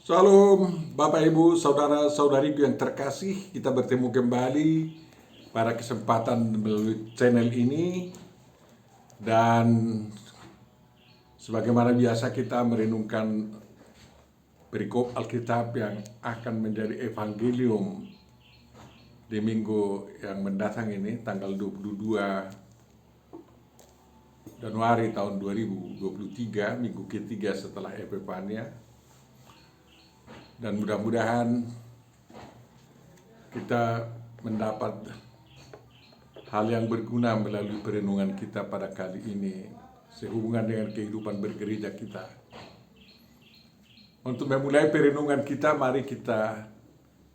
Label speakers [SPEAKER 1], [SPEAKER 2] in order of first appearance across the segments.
[SPEAKER 1] Shalom Bapak Ibu Saudara-saudariku yang terkasih. Kita bertemu kembali pada kesempatan melalui channel ini. Dan sebagaimana biasa kita merenungkan perikop Alkitab yang akan menjadi evangelium di minggu yang mendatang ini, tanggal 22 Januari tahun 2023, minggu ketiga setelah Epifania. Dan mudah-mudahan kita mendapat hal yang berguna melalui perenungan kita pada kali ini sehubungan dengan kehidupan bergereja kita. Untuk memulai perenungan kita, mari kita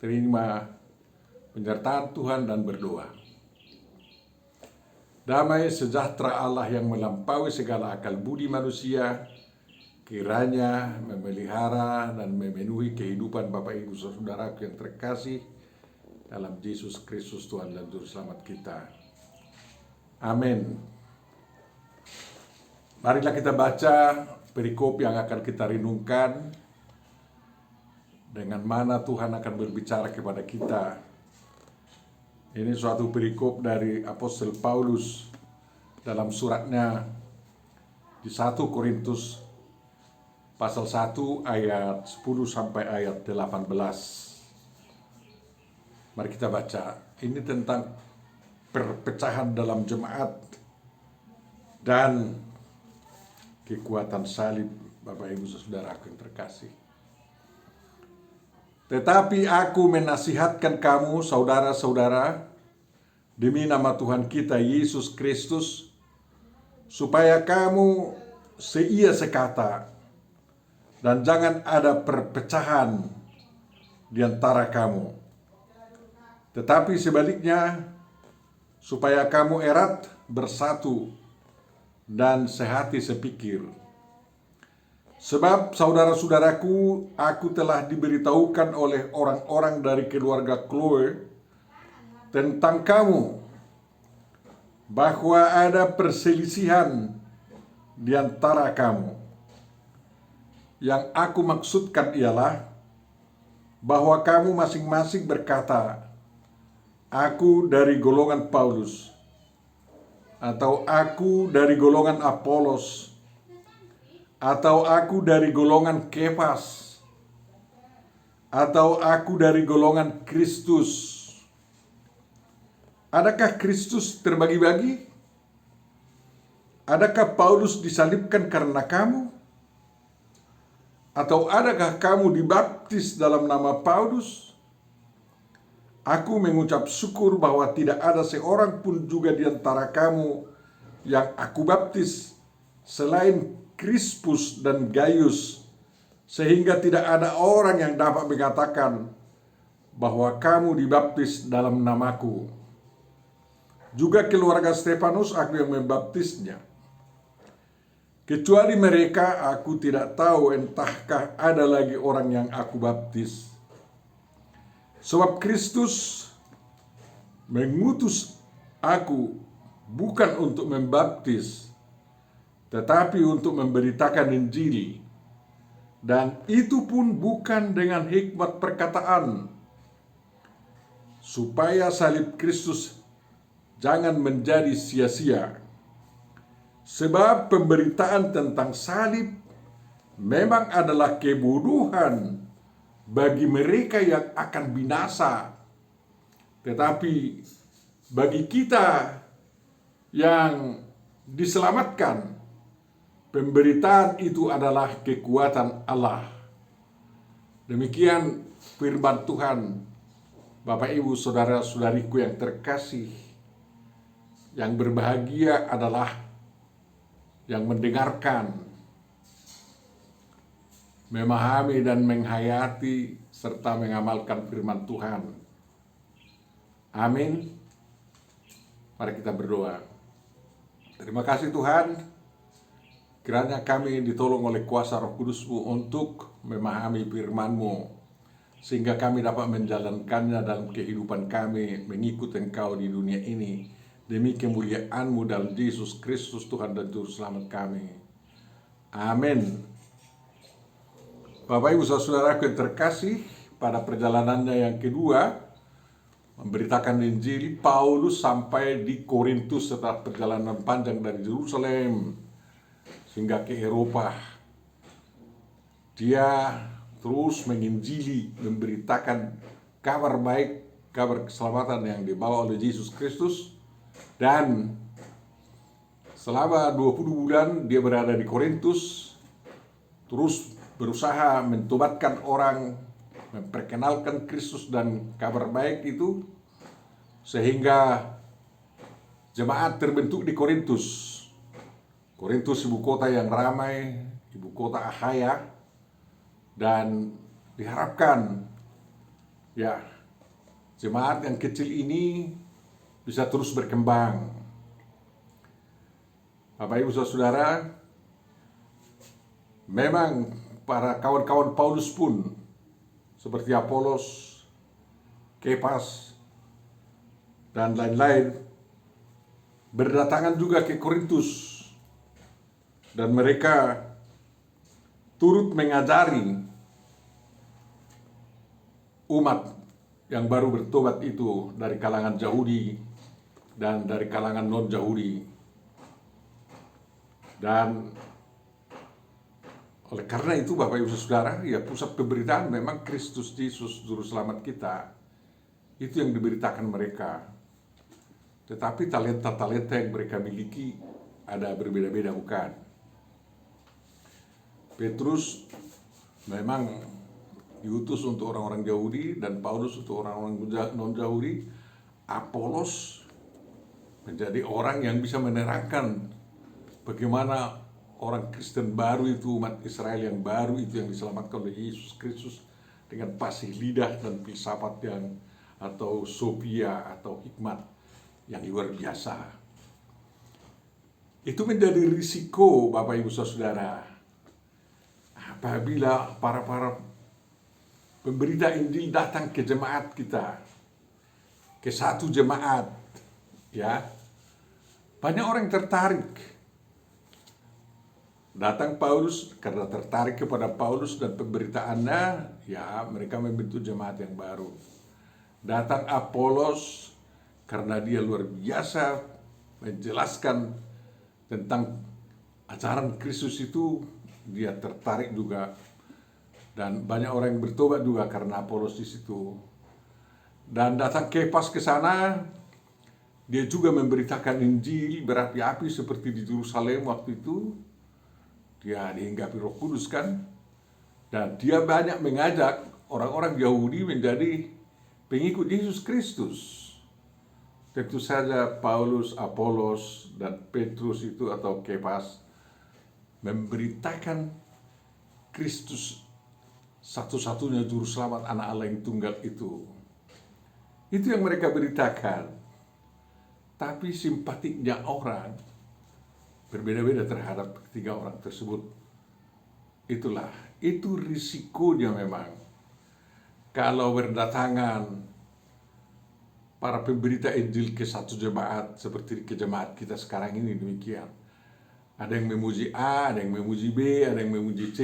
[SPEAKER 1] terima penyertaan Tuhan dan berdoa. Damai sejahtera Allah yang melampaui segala akal budi manusia kiranya memelihara dan memenuhi kehidupan Bapak Ibu Saudaraku yang terkasih dalam Yesus Kristus Tuhan dan Juru Selamat kita. Amin. Marilah kita baca perikop yang akan kita renungkan, dengan mana Tuhan akan berbicara kepada kita. Ini suatu perikop dari Apostel Paulus dalam suratnya di 1 Korintus pasal 1 ayat 10 sampai ayat 18. Mari kita baca. Ini tentang perpecahan dalam jemaat dan kekuatan salib, Bapak Ibu Saudaraku yang terkasih. Tetapi aku menasihatkan kamu, saudara-saudara, demi nama Tuhan kita Yesus Kristus, supaya kamu seia sekata, dan jangan ada perpecahan di antara kamu. Tetapi sebaliknya, supaya kamu erat bersatu dan sehati sepikir. Sebab saudara-saudaraku, aku telah diberitahukan oleh orang-orang dari keluarga Chloe tentang kamu, bahwa ada perselisihan di antara kamu. Yang aku maksudkan ialah bahwa kamu masing-masing berkata, aku dari golongan Paulus, atau aku dari golongan Apolos, atau aku dari golongan Kefas, atau aku dari golongan Kristus. Adakah Kristus terbagi-bagi? Adakah Paulus disalibkan karena kamu? Atau adakah kamu dibaptis dalam nama Paulus? Aku mengucap syukur bahwa tidak ada seorang pun juga di antara kamu yang aku baptis selain Krispus dan Gaius, sehingga tidak ada orang yang dapat mengatakan bahwa kamu dibaptis dalam namaku. Juga keluarga Stefanus aku yang membaptisnya. Kecuali mereka, aku tidak tahu entahkah ada lagi orang yang aku baptis. Sebab Kristus mengutus aku bukan untuk membaptis, tetapi untuk memberitakan Injil. Dan itu pun bukan dengan hikmat perkataan, supaya salib Kristus jangan menjadi sia-sia. Sebab pemberitaan tentang salib memang adalah kebodohan bagi mereka yang akan binasa. Tetapi bagi kita yang diselamatkan, pemberitaan itu adalah kekuatan Allah. Demikian firman Tuhan. Bapak Ibu Saudara-saudariku yang terkasih, yang berbahagia adalah yang mendengarkan, memahami dan menghayati serta mengamalkan firman Tuhan. Amin. Mari kita berdoa. Terima kasih Tuhan, kiranya kami ditolong oleh kuasa Roh Kudus-Mu untuk memahami firman-Mu, sehingga kami dapat menjalankannya dalam kehidupan kami, mengikut Engkau di dunia ini, demi kemuliaan-Mu dalam Yesus Kristus Tuhan dan Juru Selamat kami. Amin. Bapak Ibu Saudaraku yang terkasih, pada perjalanannya yang kedua memberitakan Injil, Paulus sampai di Korintus setelah perjalanan panjang dari Yerusalem hingga ke Eropa. Dia terus menginjili, memberitakan kabar baik, kabar keselamatan yang dibawa oleh Yesus Kristus. Dan selama 20 bulan dia berada di Korintus, terus berusaha mentobatkan orang, memperkenalkan Kristus dan kabar baik itu, sehingga jemaat terbentuk di Korintus. Korintus ibu kota yang ramai, ibu kota Akhaya, dan diharapkan ya jemaat yang kecil ini bisa terus berkembang. Bapak Ibu Saudara, memang para kawan-kawan Paulus pun seperti Apolos, Kepas, dan lain-lain berdatangan juga ke Korintus, dan mereka turut mengajari umat yang baru bertobat itu dari kalangan Yahudi dan dari kalangan non-Yahudi. Dan oleh karena itu Bapak Ibu Saudara, ya pusat pemberitaan memang Kristus Yesus Juru Selamat kita. Itu yang diberitakan mereka. Tetapi talenta-talenta yang mereka miliki ada berbeda-beda, bukan? Petrus memang diutus untuk orang-orang Yahudi dan Paulus untuk orang-orang non-Yahudi. Apolos menjadi orang yang bisa menerangkan bagaimana orang Kristen baru itu, umat Israel yang baru itu yang diselamatkan oleh Yesus Kristus dengan fasih lidah dan filsafat yang atau sofia atau hikmat yang luar biasa. Itu menjadi risiko Bapak Ibu Saudara apabila para pemberita Injil datang ke jemaat kita, ke satu jemaat, ya, banyak orang tertarik. Datang Paulus karena tertarik kepada Paulus dan pemberitaannya, ya mereka membentuk jemaat yang baru. Datang Apolos karena dia luar biasa menjelaskan tentang ajaran Kristus itu, dia tertarik juga. Dan banyak orang yang bertobat juga karena Apolos di situ. Dan datang Kepas ke sana, dia juga memberitakan Injil berapi-api seperti di Yerusalem waktu itu. Dia dihinggapi Roh Kudus kan. Dan dia banyak mengajak orang-orang Yahudi menjadi pengikut Yesus Kristus. Tentu saja Paulus, Apolos, dan Petrus itu atau Kepas memberitakan Kristus satu-satunya juru selamat anak Allah yang tunggal itu. Itu yang mereka beritakan. Tapi simpatiknya orang berbeda-beda terhadap ketiga orang tersebut. Itu risikonya memang. Kalau berdatangan para pemberita Injil ke satu jemaat seperti ke jemaat kita sekarang ini demikian. Ada yang memuji A, ada yang memuji B, ada yang memuji C,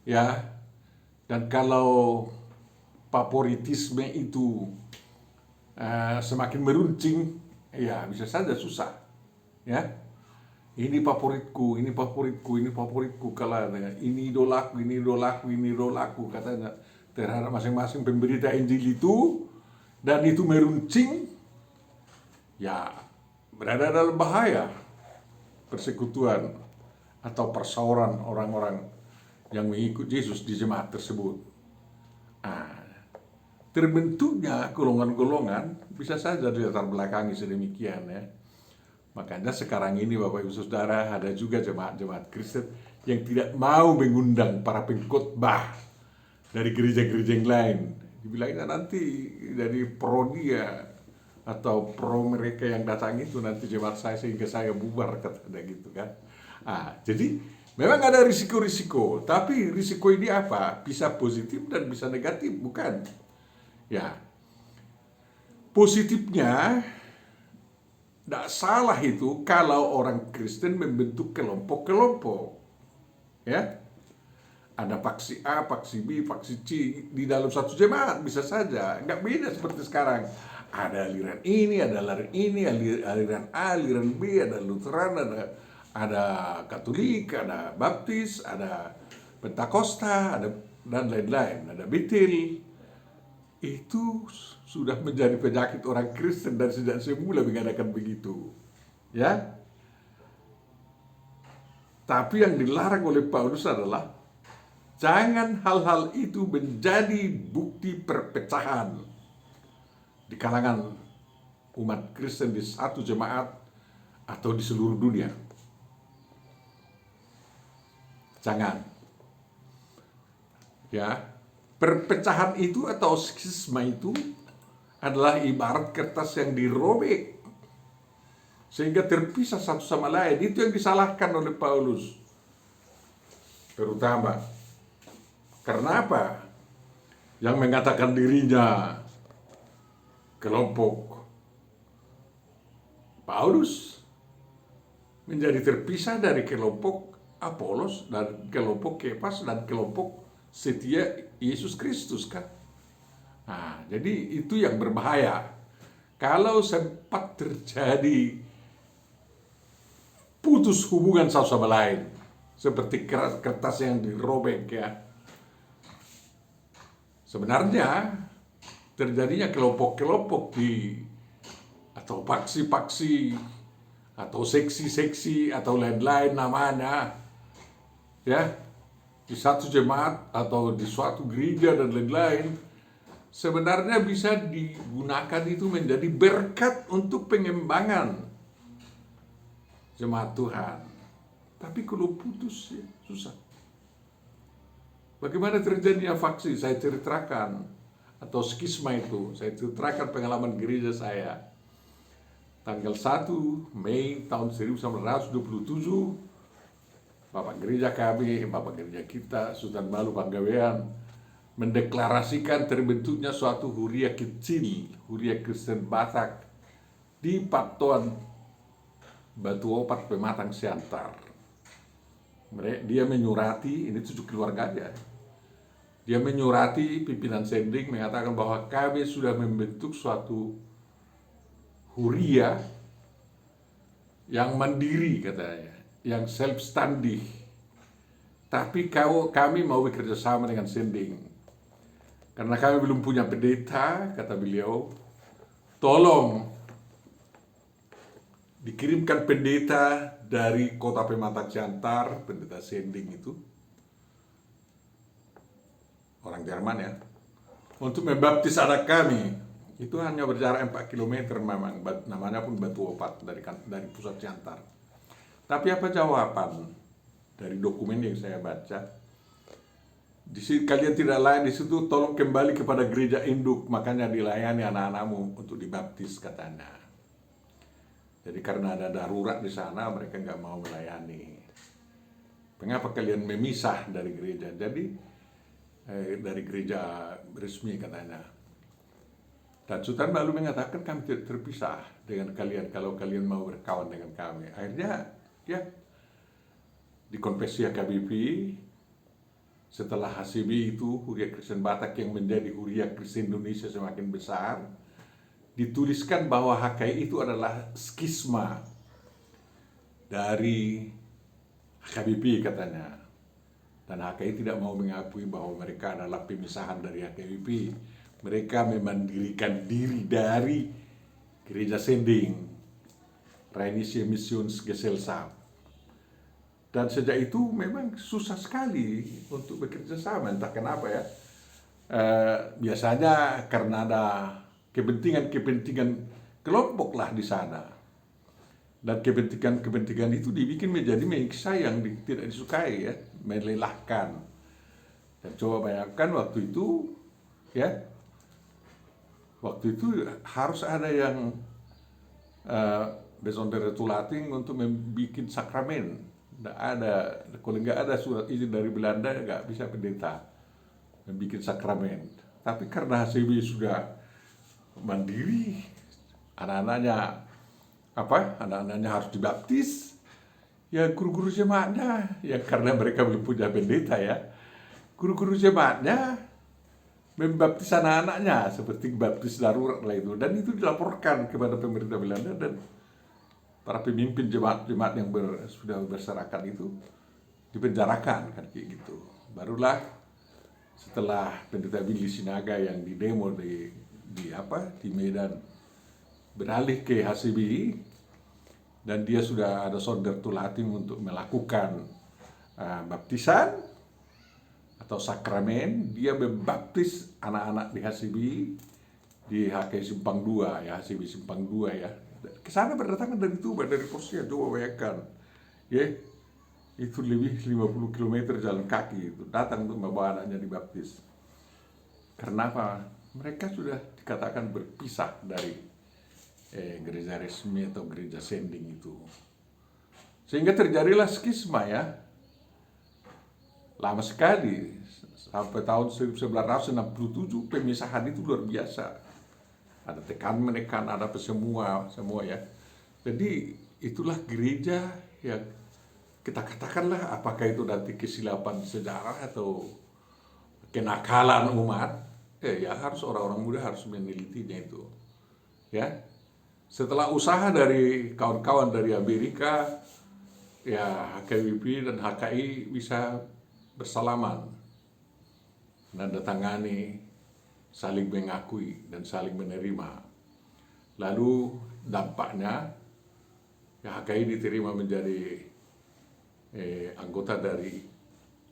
[SPEAKER 1] ya. Dan kalau favoritisme itu semakin meruncing, ya bisa saja susah, ya. Ini favoritku, ini favoritku, ini favoritku, kalau ini idolaku, ini idolaku, ini idolaku, katanya terhadap masing-masing pemberita Injil itu, dan itu meruncing, ya berada dalam bahaya persekutuan atau persauran orang-orang yang mengikut Yesus di jemaat tersebut. Terbentuknya golongan-golongan bisa saja dilatar belakangi sedemikian, ya. Makanya sekarang ini Bapak Ibu Saudara, ada juga jemaat-jemaat Kristen yang tidak mau mengundang para pengkhotbah dari gereja-gereja yang lain. Dibilangnya nanti dari pro dia atau pro mereka yang datang itu nanti jemaat saya sehingga saya bubar, katanya gitu kan. Jadi memang ada risiko-risiko, tapi risiko ini apa? Bisa positif dan bisa negatif, bukan? Ya, positifnya tidak salah itu kalau orang Kristen membentuk kelompok-kelompok, ya. Ada faksi A, faksi B, faksi C di dalam satu jemaat, bisa saja. Nggak beda seperti sekarang. Ada aliran ini, ada aliran ini, aliran A, aliran B, ada Lutheran, ada Katolik, ada Baptis, ada Pentakosta, ada dan lain-lain, ada Betel. Itu sudah menjadi penyakit orang Kristen dan sejak semula mengadakan begitu. Ya. Tapi yang dilarang oleh Paulus adalah jangan hal-hal itu menjadi bukti perpecahan di kalangan umat Kristen di satu jemaat atau di seluruh dunia. Jangan. Ya, perpecahan itu atau skisma itu adalah ibarat kertas yang dirobek sehingga terpisah satu sama lain. Itu yang disalahkan oleh Paulus. Terutama karena apa? Yang mengatakan dirinya kelompok Paulus menjadi terpisah dari kelompok Apolos dan kelompok Kefas dan kelompok setia Yesus Kristus kan. Nah, jadi itu yang berbahaya. Kalau sempat terjadi putus hubungan satu sama lain, seperti kertas yang dirobek ya. Sebenarnya terjadinya kelompok-kelompok atau faksi-faksi atau seksi-seksi atau lain-lain namanya ya di satu jemaat atau di suatu gereja dan lain-lain, sebenarnya bisa digunakan itu menjadi berkat untuk pengembangan jemaat Tuhan. Tapi kalau putus ya susah. Bagaimana terjadinya faksi? Saya ceritakan, atau skisma itu, saya ceritakan pengalaman gereja saya. Tanggal 1 Mei tahun 1927, Bapak gereja kami, Bapak gereja kita, Sultan Balu Panggabean, mendeklarasikan terbentuknya suatu huria kecil, huria Kristen Batak di Patuan Batu Opat Pematang Siantar. Dia menyurati, ini 7 keluarganya. Dia menyurati pimpinan Sending mengatakan bahwa kami sudah membentuk suatu huria yang mandiri katanya, yang self-standing. Tapi kami mau bekerja sama dengan Sending. Karena kami belum punya pendeta, kata beliau, tolong dikirimkan pendeta dari kota Pematang Siantar, pendeta Sending itu, orang Jerman ya, untuk membaptis anak kami. Itu hanya berjarak 4 km memang, namanya pun Batu Opat dari pusat Siantar. Tapi apa jawaban dari dokumen yang saya baca? Kalian tidak layak di situ, tolong kembali kepada gereja induk, makanya dilayani anak-anakmu untuk dibaptis katanya. Jadi karena ada darurat di sana, mereka nggak mau melayani. Mengapa kalian memisah dari gereja? Jadi dari gereja resmi katanya. Dan Sultan Balu mengatakan kami tidak terpisah dengan kalian kalau kalian mau berkawan dengan kami. Akhirnya ya di konfesi HKBP, setelah HCB itu Huria Kristen Batak yang menjadi Huria Kristen Indonesia semakin besar, dituliskan bahwa HKI itu adalah skisma dari HKBP katanya. Dan HKI tidak mau mengakui bahwa mereka adalah pemisahan dari HKBP. Mereka memandirikan diri dari gereja Sending, Rheinische Missionsgesellschaft. Dan sejak itu memang susah sekali untuk bekerja sama, entah kenapa ya. Biasanya karena ada kepentingan kelompok lah di sana. Dan kepentingan itu dibikin menjadi meksa yang tidak disukai ya, melelahkan. Dan coba bayangkan waktu itu ya, waktu itu harus ada yang besondere tulating untuk membuat sakramen. Nggak ada, kalau nggak ada surat izin dari Belanda nggak bisa pendeta membuat sakramen. Tapi karena HCB sudah mandiri, anak-anaknya harus dibaptis, ya guru-guru jemaatnya, ya karena mereka belum punya pendeta ya, guru-guru jemaatnya membaptis anak-anaknya seperti baptis darurat lah itu, dan itu dilaporkan kepada pemerintah Belanda, dan para pemimpin jemaat-jemaat yang sudah berserakat itu dipenjarakan kan kayak gitu. Barulah setelah pendeta Billy Sinaga yang didemo di Medan beralih ke HCBI, dan dia sudah ada Sondertul Hatim untuk melakukan baptisan atau sakramen. Dia membaptis anak-anak di HCBI di HKI Simpang 2 ya, HCBI Simpang 2 ya. Kesana berdatangan dari Tuban, dari Kosia, coba bayangkan ya, itu lebih 50 km jalan kaki itu datang untuk membawa anaknya dibaptis. Karena apa? Mereka sudah dikatakan berpisah dari gereja resmi atau gereja sending itu, sehingga terjadilah skisma ya, lama sekali sampai tahun 1967 pemisahan itu luar biasa, ada tekan menekan, ada apa semua ya. Jadi itulah gereja yang kita katakanlah, apakah itu nanti kesilapan sejarah atau kenakalan umat, ya harus orang-orang muda harus menelitinya itu ya. Setelah usaha dari kawan-kawan dari Amerika ya, HKBP dan HKI bisa bersalaman, menandatangani, saling mengakui dan saling menerima. Lalu dampaknya ya, HKI diterima menjadi anggota dari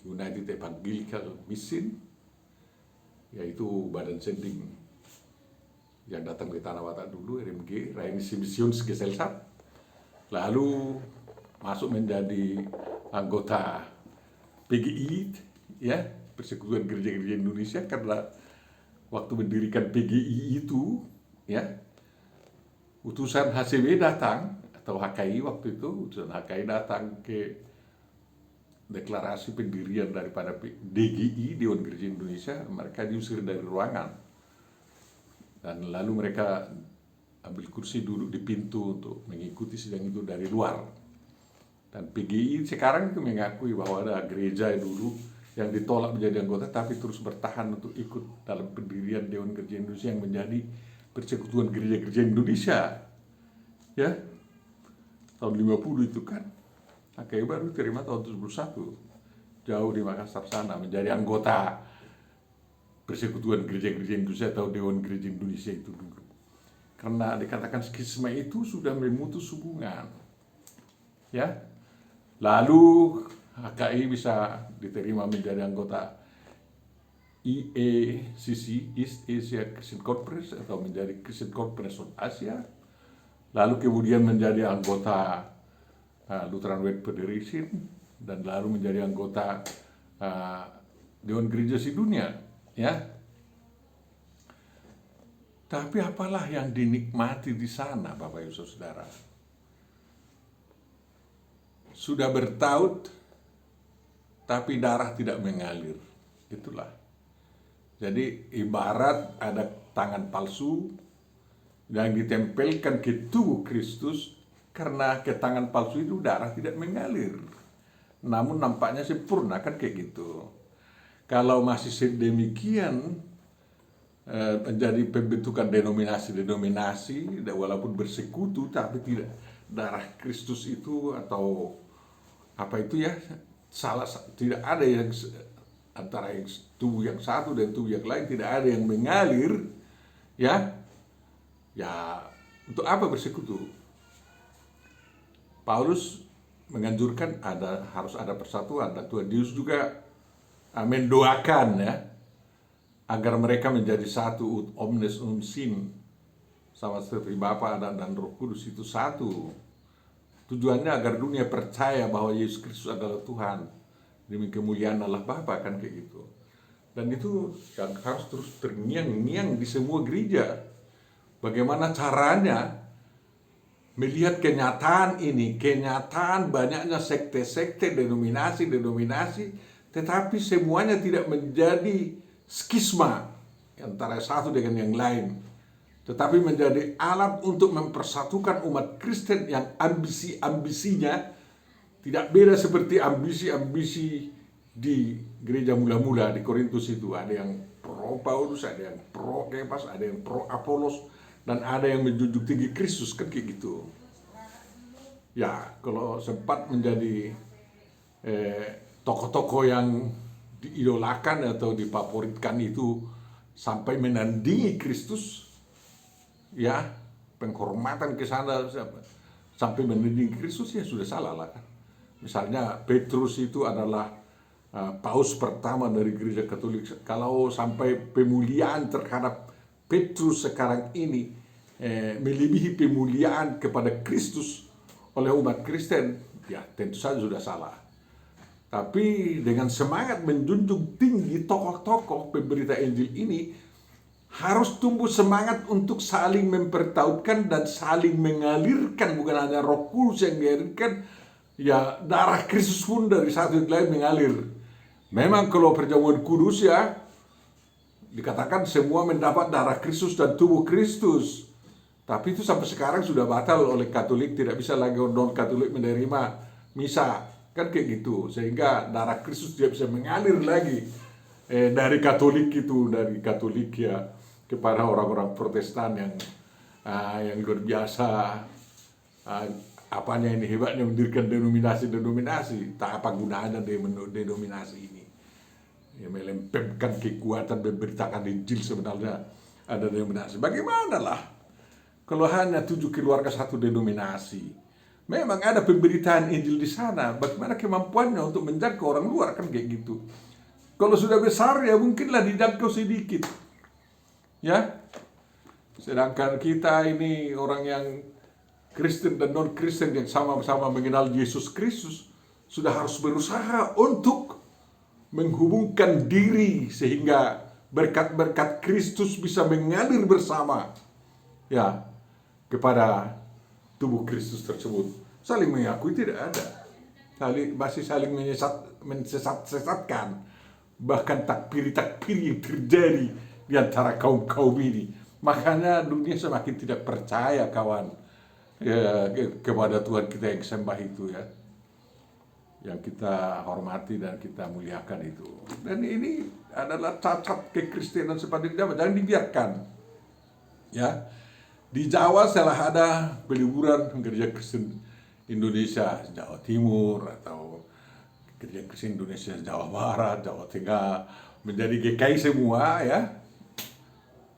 [SPEAKER 1] United Evangelical Mission, yaitu badan sending yang datang ke Tanah Batak dulu, RMG, Rheinische Missionsgesellschaft. Lalu masuk menjadi anggota PGI ya, Persekutuan Gereja-Gereja Indonesia, karena waktu mendirikan PGI itu ya, utusan HCW datang, atau HKI waktu itu, utusan HKI datang ke deklarasi pendirian daripada DGI, Dewan Gereja Indonesia. Mereka diusir dari ruangan, dan lalu mereka ambil kursi duduk di pintu untuk mengikuti sidang itu dari luar. Dan PGI sekarang itu mengakui bahwa ada gereja dulu yang ditolak menjadi anggota, tapi terus bertahan untuk ikut dalam pendirian Dewan Gereja Indonesia yang menjadi Persekutuan Gereja-Gereja Indonesia ya, tahun 50 itu kan. HKI baru terima tahun 71, jauh di Makassar sana, menjadi anggota Persekutuan Gereja-Gereja Indonesia atau Dewan Gereja Indonesia itu dulu. Karena dikatakan skisma itu sudah memutus hubungan ya. Lalu HKI bisa diterima menjadi anggota EACC, East Asia Christian Conference, atau menjadi Christian Conference of Asia. Lalu kemudian menjadi anggota Lutheran World Federation, dan lalu menjadi anggota Dewan Gereja Sedunia ya. Tapi apalah yang dinikmati di sana, Bapak Ibu Saudara? Sudah bertaut tapi darah tidak mengalir. Itulah. Jadi ibarat ada tangan palsu yang ditempelkan ke tubuh Kristus, karena ke tangan palsu itu darah tidak mengalir. Namun nampaknya sempurna kan kayak gitu. Kalau masih sedemikian menjadi pembentukan denominasi, walaupun bersekutu tapi tidak darah Kristus itu, atau apa itu ya, tidak ada yang antara yang tubuh yang satu dan tubuh yang lain, tidak ada yang mengalir ya. Ya untuk apa bersekutu? Paulus menganjurkan harus ada persatuan, dan Tuhan Yesus juga mendoakan ya, agar mereka menjadi satu, omnes unum, sama seperti Bapa dan Roh Kudus itu satu. Tujuannya agar dunia percaya bahwa Yesus Kristus adalah Tuhan, demi kemuliaan Allah Bapa kan kayak gitu. Dan itu yang harus terus terngiang-ngiang di semua gereja. Bagaimana caranya melihat kenyataan ini, kenyataan banyaknya sekte-sekte, denominasi, tetapi semuanya tidak menjadi skisma antara satu dengan yang lain, tetapi menjadi alat untuk mempersatukan umat Kristen yang ambisinya tidak beda seperti ambisi-ambisi di gereja mula-mula di Korintus itu. Ada yang pro Paulus, ada yang pro Kefas, ada yang pro Apolos, dan ada yang menjunjung tinggi Kristus, kan kayak gitu. Ya, kalau sempat menjadi tokoh-tokoh yang diidolakan atau difavoritkan itu sampai menandingi Kristus, ya, penghormatan ke sana sampai menandingi Kristus, ya sudah salah lah. Misalnya Petrus itu adalah paus pertama dari gereja Katolik. Kalau sampai pemuliaan terhadap Petrus sekarang ini melebihi pemuliaan kepada Kristus oleh umat Kristen, ya tentu saja sudah salah. Tapi dengan semangat menjunjung tinggi tokoh-tokoh pemberita Injil ini, harus tumbuh semangat untuk saling mempertautkan dan saling mengalirkan, bukan hanya Roh Kudus yang mengalirkan, ya darah Kristus pun dari satu yang lain mengalir. Memang kalau perjamuan kudus, ya dikatakan semua mendapat darah Kristus dan tubuh Kristus. Tapi itu sampai sekarang sudah batal oleh Katolik, tidak bisa lagi non Katolik menerima misa, kan kayak gitu. Sehingga darah Kristus tidak bisa mengalir lagi dari Katolik itu, dari Katolik ya kepada orang-orang Protestan yang luar biasa. Apanya ini hebatnya mendirikan denominasi. Tak apa gunanya denominasi ini. Ya, melempemkan kekuatan memberitakan Injil, sebenarnya ada denominasi. Bagaimana lah kalau hanya 7 keluarga satu denominasi? Memang ada pemberitaan Injil di sana. Bagaimana kemampuannya untuk menjangkau orang luar, kan kayak gitu. Kalau sudah besar, ya mungkinlah dijangkau sedikit. Ya, sedangkan kita ini orang yang Kristen dan non-Kristen yang sama-sama mengenal Yesus Kristus, sudah harus berusaha untuk menghubungkan diri sehingga berkat-berkat Kristus bisa mengalir bersama, ya, kepada tubuh Kristus tersebut. Saling mengakui tidak ada, masih saling mensesat-sesatkan, bahkan takfir-takfir yang terjadi di antara kaum-kaum ini. Makanya dunia semakin tidak percaya, kawan, ya, kepada Tuhan kita yang sembah itu, ya, yang kita hormati dan kita muliakan itu. Dan ini adalah cacat kekristenan seperti itu, jangan dibiarkan. Ya, di Jawa setelah ada peliburan gereja Kristen Indonesia Jawa Timur atau gereja Kristen Indonesia Jawa Barat, Jawa Tengah menjadi GKI semua, ya,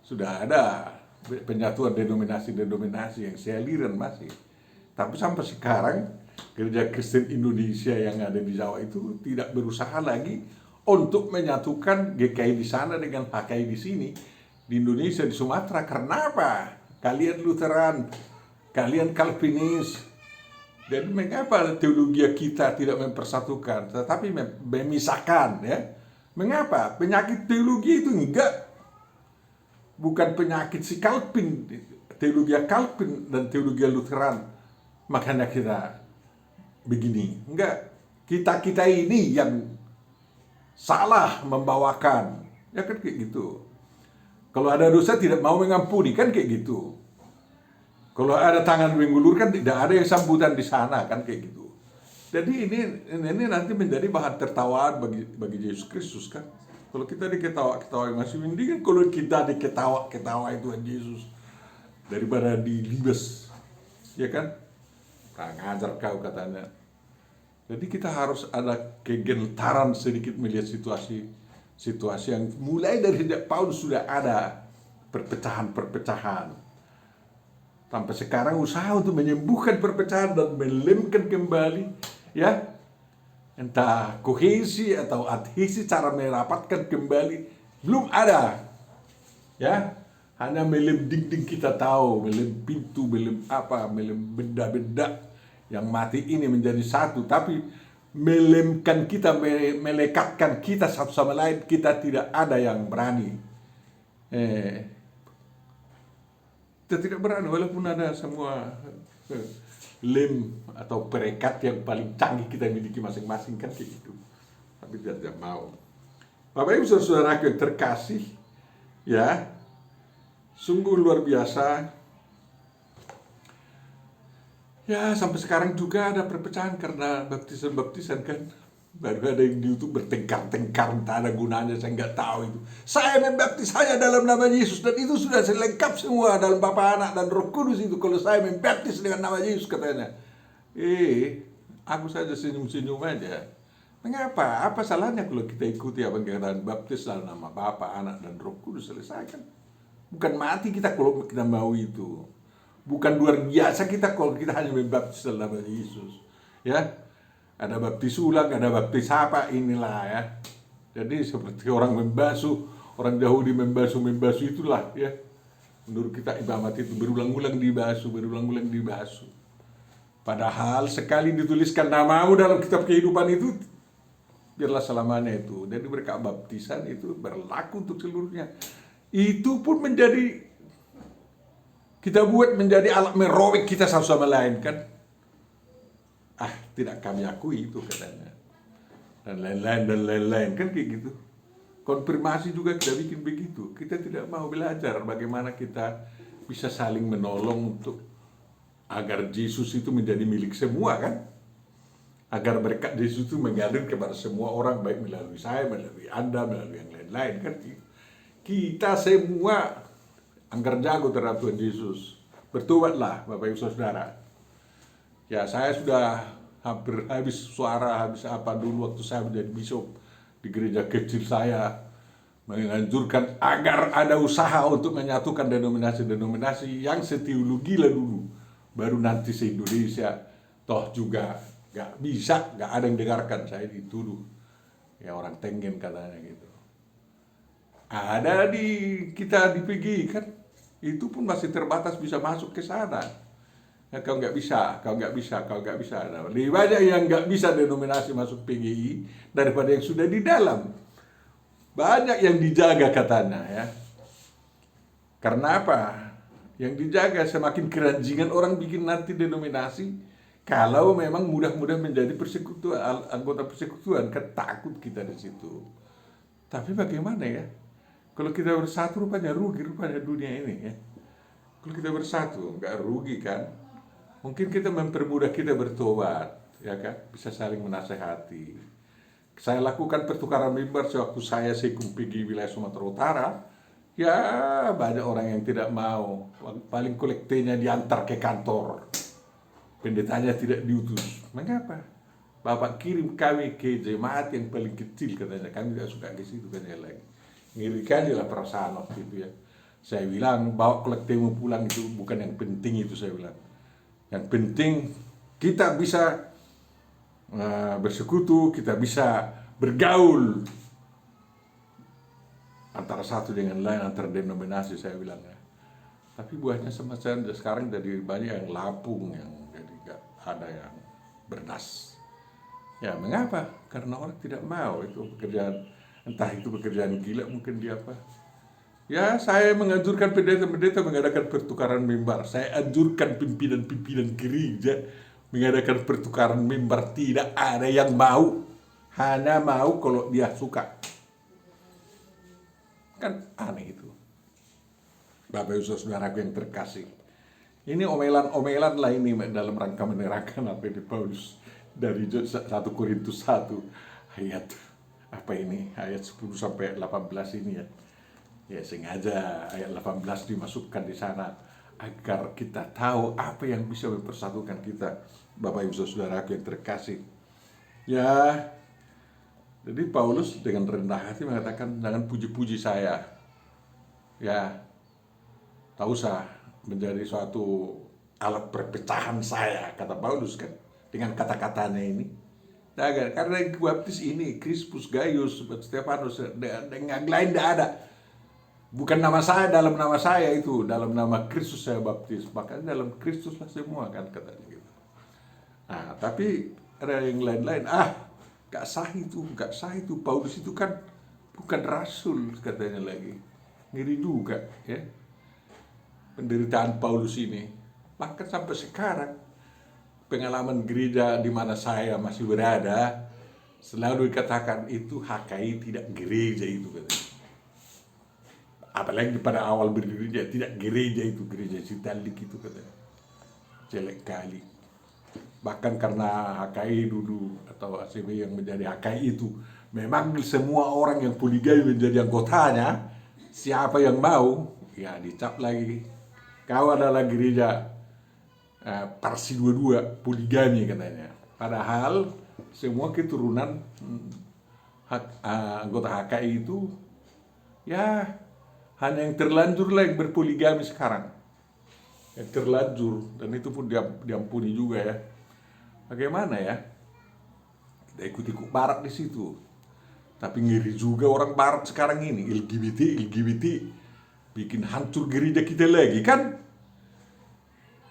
[SPEAKER 1] sudah ada penyatuan denominasi-denominasi yang sealiran masih. Tapi sampai sekarang gereja Kristen Indonesia yang ada di Jawa itu tidak berusaha lagi untuk menyatukan GKI di sana dengan HKI di sini, di Indonesia, di Sumatera. Karena apa? Kalian Lutheran, kalian Calvinis. Dan mengapa teologi kita tidak mempersatukan, tetapi memisahkan, ya? Mengapa? Penyakit teologi itu bukan penyakit si Calvin, teologi Calvin dan teologi Lutheran. Makanya kita begini. Enggak, kita ini yang salah membawakan, ya kan kayak gitu. Kalau ada dosa tidak mau mengampuni, kan kayak gitu. Kalau ada tangan mengulurkan, tidak ada yang sambutan di sana, kan kayak gitu. Jadi ini nanti menjadi bahan tertawaan bagi Yesus Kristus, kan. Kalau kita diketawa-ketawa masih mendingan kalau kita diketawa-ketawa Tuhan Yesus daripada dilibas, ya kan? Ngajar kau, katanya. Jadi kita harus ada kegentaran sedikit melihat situasi yang mulai dari sejak Paulus sudah ada perpecahan. Sampai sekarang usaha untuk menyembuhkan perpecahan dan melemkan kembali, ya, entah kohesi atau adhesi, cara merapatkan kembali belum ada, ya. Hanya melem dinding kita tahu, melem pintu, melem benda-benda yang mati ini menjadi satu, tapi melemkan kita, melekatkan kita satu sama lain, kita tidak ada yang berani. Kita tidak berani, walaupun ada semua lem atau perekat yang paling canggih kita miliki masing-masing, kan kayak gitu. Tapi tidak mau. Bapak Ibu saudara-saudaraku yang terkasih, ya, sungguh luar biasa. Ya, sampai sekarang juga ada perpecahan karena baptisan-baptisan, kan. Baru ada yang di YouTube bertengkar-tengkar, entah ada gunanya, saya nggak tahu itu. Saya membaptis hanya dalam nama Yesus, dan itu sudah lengkap semua dalam Bapa, Anak, dan Roh Kudus itu. Kalau saya membaptis dengan nama Yesus katanya. Aku saja senyum-senyum aja. Mengapa? Apa salahnya kalau kita ikuti apa yang katakan baptis dalam nama Bapa, Anak, dan Roh Kudus, selesai kan? Bukan mati kita kalau kita mau itu. Bukan luar biasa kita kalau kita hanya membaptis dalam nama Yesus. Ya, ada baptis ulang, ada baptis apa, inilah ya. Jadi seperti orang membasuh, orang Yahudi membasuh itulah ya. Menurut kita ibamat itu berulang-ulang dibasuh. Padahal sekali dituliskan namamu dalam kitab kehidupan itu, biarlah selamanya itu. Jadi berkat baptisan itu berlaku untuk seluruhnya. Itu pun kita buat menjadi alat merobek kita satu sama lain kan. Tidak kami akui itu katanya. Dan lain-lain kan kayak gitu. Konfirmasi juga kita bikin begitu. Kita tidak mau belajar bagaimana kita bisa saling menolong untuk agar Yesus itu menjadi milik semua kan. Agar berkat Yesus itu mengalir kepada semua orang, baik melalui saya, melalui Anda, melalui yang lain-lain kan. Kita semua anggar jago terhadap Tuhan Yesus. Bertobatlah Bapak Ibu Saudara. Ya, saya sudah hampir habis suara, habis apa dulu waktu saya menjadi bishop di gereja kecil saya, menganjurkan agar ada usaha untuk menyatukan denominasi-denominasi yang seteologi lah dulu, baru nanti se-Indonesia. Toh juga gak ada yang dengarkan saya dituduh ya orang Tenggen katanya gitu. Ada kita di PGI kan, itu pun masih terbatas bisa masuk ke sana. Ya, kau nggak bisa. Nah, lebih banyak yang nggak bisa denominasi masuk PGI daripada yang sudah di dalam. Banyak yang dijaga katanya ya. Karena apa? Yang dijaga semakin keranjingan orang bikin nanti denominasi. Kalau memang mudah-mudah menjadi persekutuan, anggota persekutuan, kan takut kita di situ. Tapi bagaimana ya? Kalau kita bersatu rupanya dunia ini ya. Kalau kita bersatu nggak rugi kan? Mungkin kita mempermudah kita bertobat, ya kan? Bisa saling menasehati. Saya lakukan pertukaran mimbar sewaktu saya sekum pergi wilayah Sumatera Utara. Ya banyak orang yang tidak mau. Paling kolektenya diantar ke kantor. Pendetanya tidak diutus. Mengapa? Bapak kirim kami ke jemaat yang paling kecil katanya. Kami tidak suka ke situ katanya lagi. Ngiri kali lah perasaan waktu itu ya. Saya bilang bawa kolektemu pulang itu bukan yang penting itu saya bilang. Yang penting kita bisa bersekutu, kita bisa bergaul antara satu dengan lain, antara denominasi saya bilang ya. Tapi buahnya semacam sekarang jadi banyak yang lapung, yang jadi gak ada yang bernas. Ya mengapa? Karena orang tidak mau itu pekerjaan, entah itu pekerjaan gila mungkin dia apa. Ya, saya menganjurkan pendeta-pendeta mengadakan pertukaran mimbar. Saya anjurkan pimpinan-pimpinan gereja mengadakan pertukaran mimbar. Tidak ada yang mau. Hanya mau kalau dia suka. Kan aneh itu. Bapak Ibu Saudaraku yang terkasih. Ini omelan-omelan lah ini dalam rangka menerangkan apa yang Paulus dari 1 Korintus 1 ayat apa ini? Ayat 10 sampai 18 ini ya. Ya sengaja ayat 18 dimasukkan di sana agar kita tahu apa yang bisa mempersatukan kita, Bapak Ibu Saudaraku yang terkasih. Ya, jadi Paulus dengan rendah hati mengatakan jangan puji-puji saya. Ya, tak usah menjadi suatu alat perpecahan saya, kata Paulus kan dengan kata-katanya ini. Nah, karena yang baptis ini Crispus, Gaius, Stefanus, dengan lain tidak ada. Bukan nama saya, dalam nama saya itu, dalam nama Kristus saya baptis. Makanya dalam Kristus lah semua kan katanya gitu. Nah, tapi ada yang lain-lain. Gak sah itu. Paulus itu kan bukan rasul katanya lagi. Ngiri juga ya. Penderitaan Paulus ini. Bahkan sampai sekarang pengalaman gereja di mana saya masih berada selalu dikatakan itu HKI tidak gereja itu katanya. Apalagi pada awal berdirinya tidak gereja itu, gereja Sitalik itu katanya jelek kali. Bahkan karena HKI dulu atau ACB yang menjadi HKI itu memang semua orang yang poligami menjadi anggotanya, siapa yang mau ya dicap lagi kau adalah gereja Parsi dua-dua poligami katanya. Padahal semua keturunan anggota HKI itu ya hanya yang terlanjur lah yang berpoligami sekarang, yang terlanjur, dan itu pun diampuni juga ya. Bagaimana ya? Kita ikut-ikut barat di situ. Tapi ngeri juga orang barat sekarang ini, LGBT bikin hancur gereja kita lagi kan?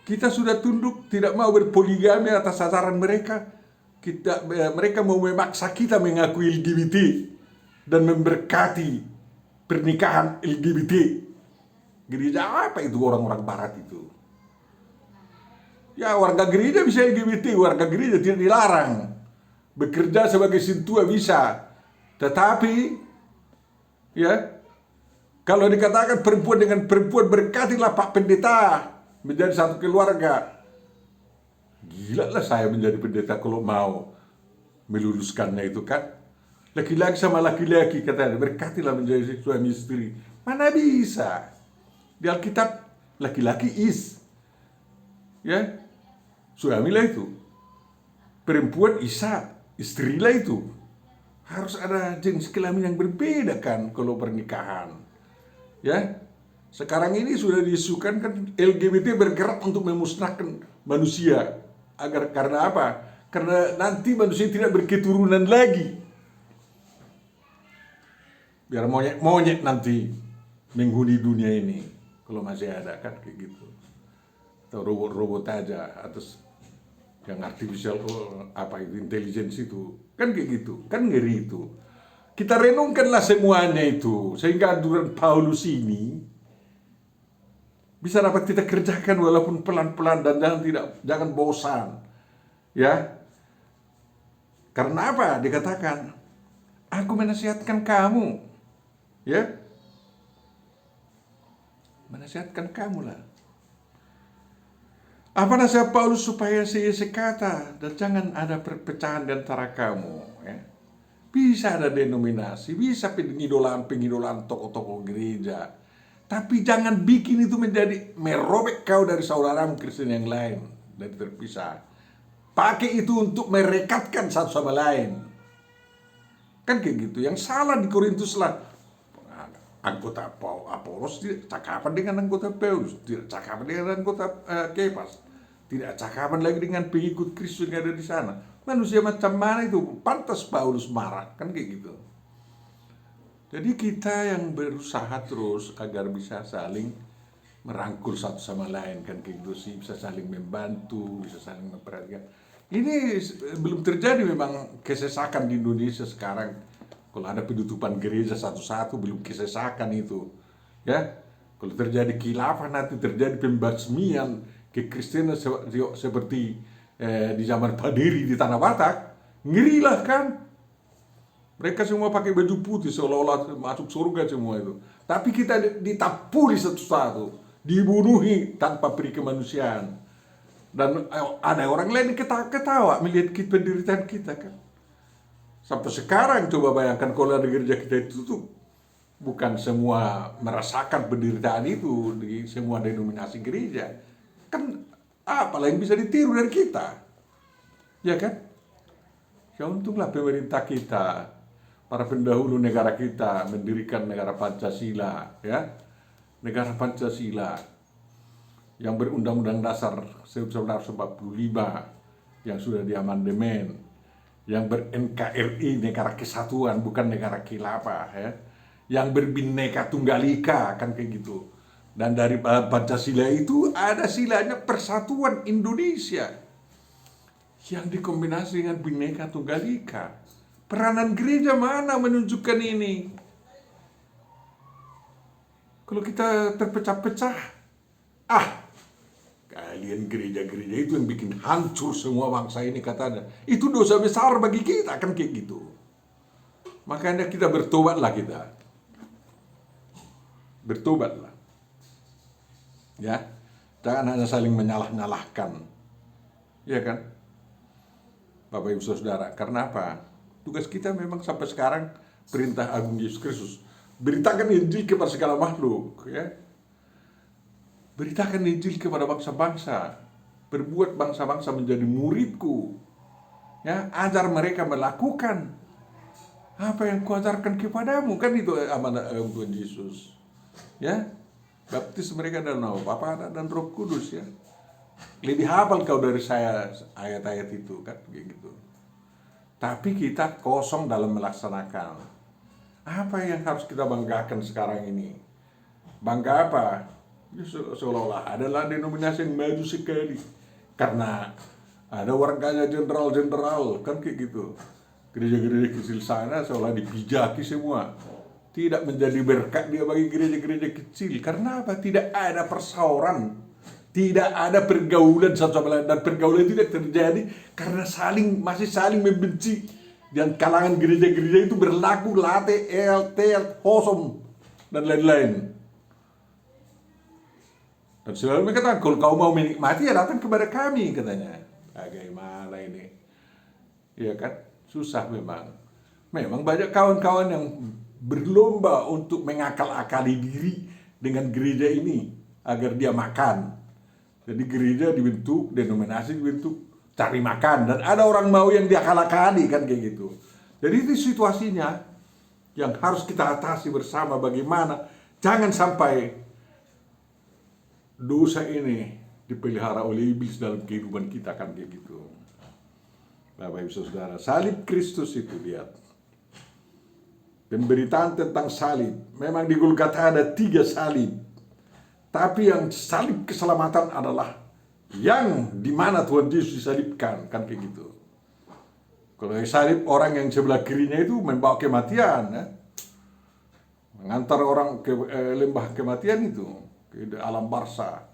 [SPEAKER 1] Kita sudah tunduk tidak mau berpoligami atas sasaran mereka. Mereka mau memaksa kita mengakui LGBT dan memberkati pernikahan LGBT. Gereja apa itu orang-orang barat itu? Ya warga gereja bisa LGBT, warga gereja tidak dilarang. Bekerja sebagai sintua bisa. Tetapi ya kalau dikatakan perempuan dengan perempuan berkatilah Pak Pendeta menjadi satu keluarga. Gila lah saya menjadi pendeta kalau mau meluluskannya itu kan. Laki-laki sama laki-laki katanya berkatilah menjadi suami istri. Mana bisa? Di Alkitab laki-laki ya suamilah itu, perempuan istrilah itu. Harus ada jenis kelamin yang berbeda kan kalau pernikahan. Ya, sekarang ini sudah diisukan kan LGBT bergerak untuk memusnahkan manusia. Karena apa? Karena nanti manusia tidak berketurunan lagi. Biar monyet-monyet nanti menghuni dunia ini. Kalau masih ada kan kayak gitu. Atau robot-robot aja atau yang artificial intelligence itu. Kan kayak gitu. Kan ngeri itu. Kita renungkanlah semuanya itu sehingga anjuran Paulus ini bisa dapat kita kerjakan walaupun pelan-pelan dan jangan bosan. Ya. Karena apa? Dikatakan, aku menasihatkan kamu. Ya. Menasihatkan kamu lah. Apa nasihat Paulus supaya sekata dan jangan ada perpecahan di antara kamu. Ya. Bisa ada denominasi, bisa pengidolaan tokoh-tokoh gereja. Tapi jangan bikin itu menjadi merobek kau dari saudaramu Kristen yang lain dan terpisah. Pakai itu untuk merekatkan satu sama lain. Kan kayak gitu. Yang salah di Korintus lah anggota Apolos tidak cakapan dengan anggota Paulus, tidak cakapan dengan anggota Kefas, tidak cakapan lagi dengan pengikut Kristus yang ada di sana. Manusia macam mana itu? Pantas Paulus marah, kan kayak gitu. Jadi kita yang berusaha terus agar bisa saling merangkul satu sama lain, kan kayak gitu sih, bisa saling membantu, bisa saling memperhatikan. Ini belum terjadi memang kesesakan di Indonesia sekarang. Kalau ada penutupan gereja satu-satu belum kesesakan itu, ya. Kalau terjadi khilafah nanti terjadi pembasmian kekristenan seperti di zaman Paderi di Tanah Batak, ngerilah kan. Mereka semua pakai baju putih seolah-olah masuk surga semua itu. Tapi kita ditapuri satu-satu, dibunuhi tanpa peri kemanusiaan. Dan ada orang lain yang ketawa melihat penderitaan kita kan. Sampai sekarang coba bayangkan kalau ada gereja kita ditutup. Bukan semua merasakan penderitaan itu di semua denominasi gereja. Kan apalah yang bisa ditiru dari kita. Ya kan? Ya untunglah pemerintah kita, para pendahulu negara kita mendirikan negara Pancasila, ya. Negara Pancasila yang berundang-undang dasar 1945 yang sudah diamandemen, yang ber-NKRI, negara kesatuan bukan negara khilafah, ya. Yang berbineka tunggal ika, kan kayak gitu. Dan dari Pancasila itu ada silanya persatuan Indonesia yang dikombinasi dengan bineka tunggal ika. Peranan gereja mana menunjukkan ini? Kalau kita terpecah-pecah, kalian gereja-gereja itu yang bikin hancur semua bangsa ini katanya. Itu dosa besar bagi kita, kan kayak gitu. Makanya kita bertobatlah kita. Bertobatlah. Ya, jangan hanya saling menyalah-nyalahkan. Ya kan? Bapak Ibu Saudara. Karena apa? Tugas kita memang sampai sekarang perintah agung Yesus Kristus. Beritakan Injil kepada segala makhluk, ya. Beritakan Injil kepada bangsa-bangsa. Berbuat bangsa-bangsa menjadi muridku. Ya, ajar mereka melakukan apa yang kuajarkan kepadamu. Kan itu amanat Tuhan Yesus. Ya. Baptis mereka dalam nama Bapa, Anak, dan Roh Kudus, ya. Lebih hafal kau dari saya ayat-ayat itu, kan gitu. Tapi kita kosong dalam melaksanakan. Apa yang harus kita banggakan sekarang ini? Bangga apa? Ya, seolah-olah adalah denominasi yang maju sekali. Karena ada warganya jenderal-jenderal, kan kayak gitu. Gereja-gereja kecil sana seolah dipijaki semua. Tidak menjadi berkat dia bagi gereja-gereja kecil. Karena apa? Tidak ada persauran, tidak ada pergaulan satu sama lain, dan pergaulan tidak terjadi karena masih saling membenci. Dan kalangan gereja-gereja itu berlaku late, hosom, dan lain-lain. Dan selalu mengatakan, kalau kau mau menikmati ya datang kepada kami, katanya. Bagaimana ini? Ya kan? Susah memang. Memang banyak kawan-kawan yang berlomba untuk mengakal-akali diri dengan gereja ini agar dia makan. Jadi gereja dibentuk, denominasi dibentuk, cari makan, dan ada orang mau yang diakal-akali, kan kayak gitu. Jadi itu situasinya yang harus kita atasi bersama. Bagaimana jangan sampai dosa ini dipelihara oleh iblis dalam kehidupan kita, kan kayak gitu. Bapak Ibu Saudara, salib Kristus itu, lihat. Pemberitaan tentang salib. Memang di Golgota ada 3 salib. Tapi yang salib keselamatan adalah yang dimana Tuhan Yesus disalibkan, kan kayak gitu. Kalau salib orang yang sebelah kirinya itu membawa kematian, ya. Mengantar orang ke lembah kematian itu, ke alam barza.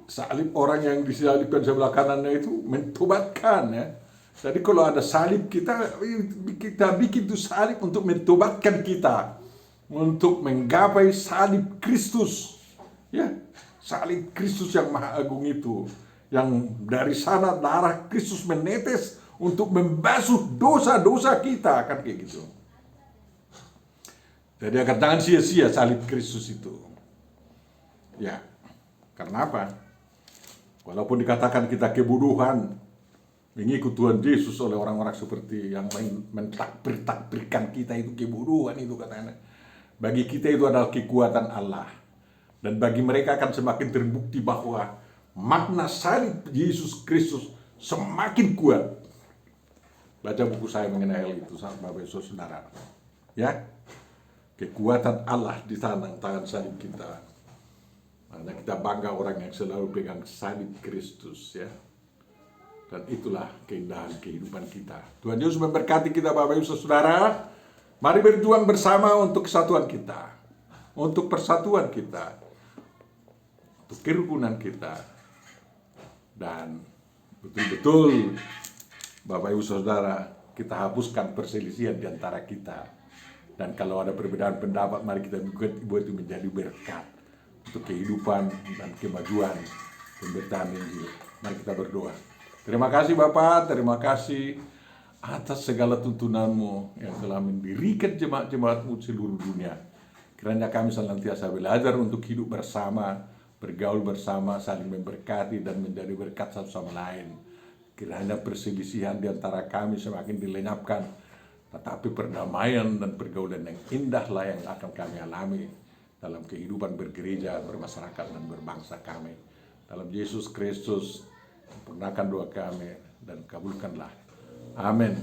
[SPEAKER 1] Salib orang yang disalibkan sebelah kanannya itu mentobatkan, ya. Jadi kalau ada salib, kita bikin itu salib untuk mentobatkan kita, untuk menggapai salib Kristus, ya, salib Kristus yang maha agung itu, yang dari sana darah Kristus menetes untuk membasuh dosa-dosa kita, kan kayak gitu. Jadi agar jangan sia-sia salib Kristus itu, ya. Karena apa? Walaupun dikatakan kita kebodohan mengikut Tuhan Yesus oleh orang-orang seperti yang mentakbir-takbirkan kita, itu kebodohan itu katanya. Bagi kita itu adalah kekuatan Allah. Dan bagi mereka akan semakin terbukti bahwa makna salib Yesus Kristus semakin kuat. Baca buku saya mengenai hal itu, Bapak Ibu Saudara. Ya, kekuatan Allah di tangan salib kita. Makanya kita bangga orang yang selalu pegang salib Kristus, ya. Dan itulah keindahan kehidupan kita. Tuhan Yesus memberkati kita, Bapak Ibu Saudara. Mari berjuang bersama untuk kesatuan kita, untuk persatuan kita, untuk kerukunan kita. Dan betul-betul Bapak Ibu Saudara, kita hapuskan perselisihan di antara kita. Dan kalau ada perbedaan pendapat, mari kita buat itu menjadi berkat untuk kehidupan dan kemajuan pemberitaan Injil. Mari kita berdoa. Terima kasih Bapak, terima kasih atas segala tuntunanmu yang telah mendirikan jemaat-jemaatmu seluruh dunia. Kiranya kami senantiasa belajar untuk hidup bersama, bergaul bersama, saling memberkati dan menjadi berkat satu sama lain. Kiranya perselisihan di antara kami semakin dilenyapkan, tetapi perdamaian dan pergaulan yang indahlah yang akan kami alami dalam kehidupan bergereja, bermasyarakat, dan berbangsa kami. Dalam Yesus Kristus, sempurnakan doa kami dan kabulkanlah. Amin.